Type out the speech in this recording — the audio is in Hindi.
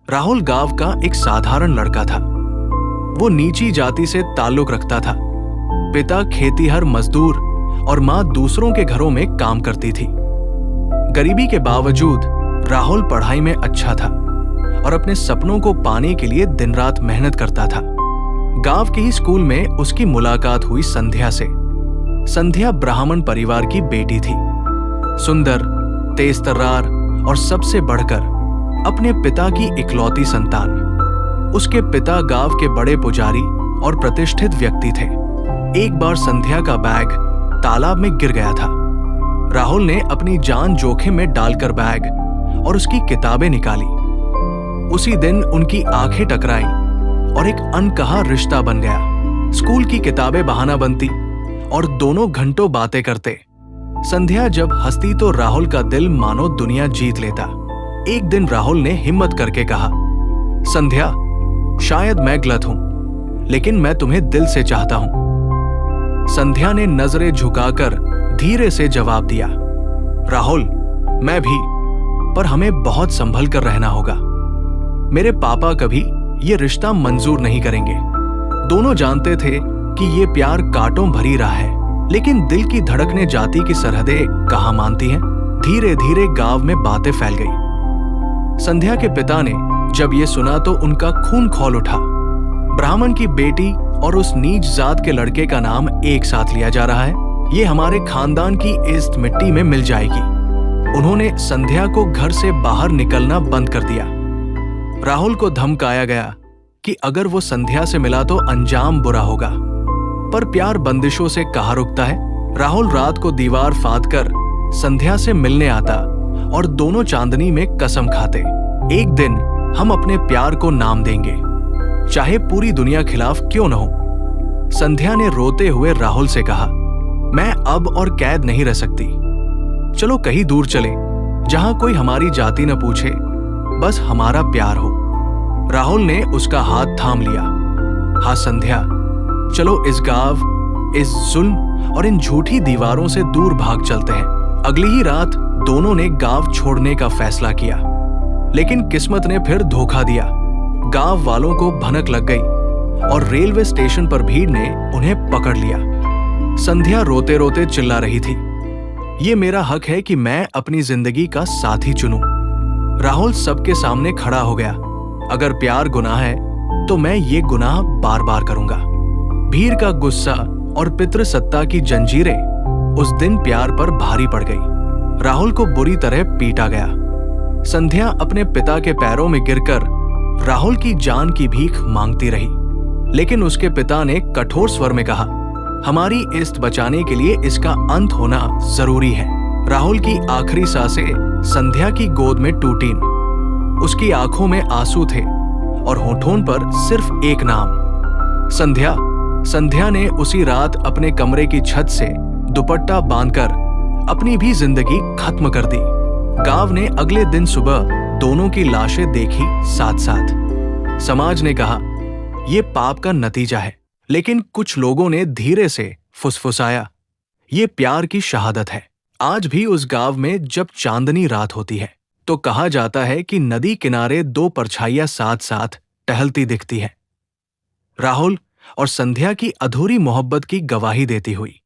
राहुल गांव का एक साधारण लड़का था। वो नीची जाति से ताल्लुक रखता था। पिता खेतीहर मजदूर और मां दूसरों के घरों में काम करती थी। गरीबी के बावजूद राहुल पढ़ाई में अच्छा था और अपने सपनों को पाने के लिए दिन रात मेहनत करता था। गांव के ही स्कूल में उसकी मुलाकात हुई संध्या से। संध्या ब्राह्मण परिवार की बेटी थी। सुंदर, तेज तर्रार और सबसे बढ़कर अपने पिता की इकलौती संतान। उसके पिता गांव के बड़े पुजारी और प्रतिष्ठित व्यक्ति थे। एक बार संध्या का बैग तालाब में गिर गया था। राहुल ने अपनी जान जोखिम में डालकर बैग और उसकी किताबें निकाली। उसी दिन उनकी आंखें टकराईं और एक अनकहा रिश्ता बन गया। स्कूल की किताबें बहाना बनती और दोनों घंटों बातें करते। संध्या जब हंसती तो राहुल का दिल मानो दुनिया जीत लेता। एक दिन राहुल ने हिम्मत करके कहा, संध्या, शायद मैं गलत हूं, लेकिन मैं तुम्हें दिल से चाहता हूं। संध्या ने नजरें झुकाकर धीरे से जवाब दिया, राहुल, मैं भी, पर हमें बहुत संभल कर रहना होगा। मेरे पापा कभी ये रिश्ता मंजूर नहीं करेंगे। दोनों जानते थे कि ये प्यार कांटों भरी राह है, लेकिन दिल की धड़कने जाति की सरहदें कहां मानती हैं। धीरे धीरे गांव में बातें फैल गई। संध्या के पिता ने जब ये सुना तो उनका खून खौल उठा। ब्राह्मण की बेटी और उस नीच जात के लड़के का नाम एक साथ लिया जा रहा है, ये हमारे खानदान की इस मिट्टी में मिल जाएगी। उन्होंने संध्या को घर से बाहर निकलना बंद कर दिया। राहुल को धमकाया गया कि अगर वो संध्या से मिला तो अंजाम बुरा होगा, पर प्यार बंदिशों से कहाँ रुकता है। राहुल रात को दीवार फांदकर संध्या से मिलने आता और दोनों चांदनी में कसम खाते, एक दिन हम अपने प्यार को नाम देंगे, चाहे पूरी दुनिया खिलाफ क्यों न हो। संध्या ने रोते हुए राहुल से कहा, मैं अब और कैद नहीं रह सकती। चलो कहीं दूर चले, जहां कोई हमारी जाति न पूछे, बस हमारा प्यार हो। राहुल ने उसका हाथ थाम लिया। हाँ संध्या, चलो इस गांव, इस जुल्म और इन झूठी दीवारों से दूर भाग चलते हैं। अगली ही रात दोनों ने गांव छोड़ने का फैसला किया, लेकिन किस्मत ने फिर धोखा दिया। गांव वालों को भनक लग गई और रेलवे स्टेशन पर भीड़ ने उन्हें पकड़ लिया। संध्या रोते रोते चिल्ला रही थी, ये मेरा हक है कि मैं अपनी जिंदगी का साथी चुनूं। राहुल सबके सामने खड़ा हो गया, अगर प्यार गुनाह है तो मैं ये गुनाह बार बार करूंगा। भीड़ का गुस्सा और पितृसत्ता की जंजीरें उस दिन प्यार पर भारी पड़ गई। राहुल को बुरी तरह पीटा गया। संध्या अपने पिता के पैरों में गिरकर राहुल की जान की भीख मांगती रही, लेकिन उसके पिता ने कठोर स्वर में कहा, हमारी इष्ट बचाने के लिए इसका अंत होना जरूरी है। राहुल की आखिरी सांसें संध्या की गोद में टूटीं। उसकी आंखों में आंसू थे और होठों पर सिर्फ एक नाम, संध्या। संध्या ने उसी रात अपने कमरे की छत से दुपट्टा बांधकर अपनी भी जिंदगी खत्म कर दी। गांव ने अगले दिन सुबह दोनों की लाशें देखी साथ साथ। समाज ने कहा, ये पाप का नतीजा है, लेकिन कुछ लोगों ने धीरे से फुसफुसाया, ये प्यार की शहादत है। आज भी उस गांव में जब चांदनी रात होती है तो कहा जाता है कि नदी किनारे दो परछाइयां साथ साथ टहलती दिखती हैं, राहुल और संध्या की अधूरी मोहब्बत की गवाही देती हुई।